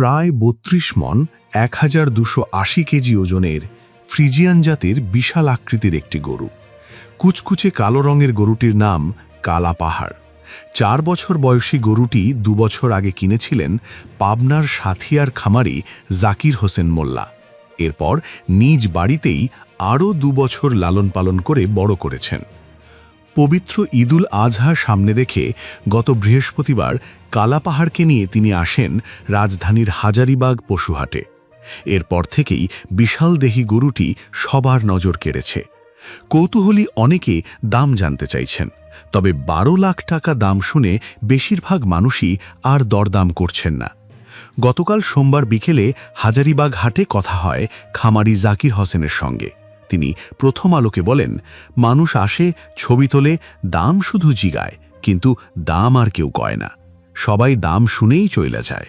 প্রায় ৩২ মণ ১,২৮০ কেজি ওজনের ফ্রিজিয়ান জাতের বিশাল আকৃতির একটি গরু। কুচকুচে কালো রঙের গরুটির নাম কালা পাহাড়। ৪ বছর বয়সী গরুটি ২ বছর আগে কিনেছিলেন পাবনার সাথিয়ার খামারি জাকির হোসেন মোল্লা। এরপর নিজ বাড়িতেই আরও ২ বছর লালন পালন করে বড় করেছেন। পবিত্র ঈদুল আজহা সামনে রেখে গত বৃহস্পতিবার কালা পাহাড়কে নিয়ে তিনি আসেন রাজধানীর হাজারীবাগ পশুহাটে। এরপর থেকেই বিশালদেহী গরুটি সবার নজর কেড়েছে। কৌতূহলী অনেকে দাম জানতে চাইছেন, তবে ১২ লাখ টাকা দাম শুনে বেশিরভাগ মানুষই আর দরদাম করছেন না। গতকাল সোমবার বিকেলে হাজারীবাগ হাটে কথা হয় খামারি জাকির হোসেনের সঙ্গে। তিনি প্রথম আলোকে বলেন, মানুষ আসে, ছবি তোলে, দাম শুধু জিগায়, কিন্তু দাম আর কেউ কয় না। সবাই দাম শুনেই চইলা যায়।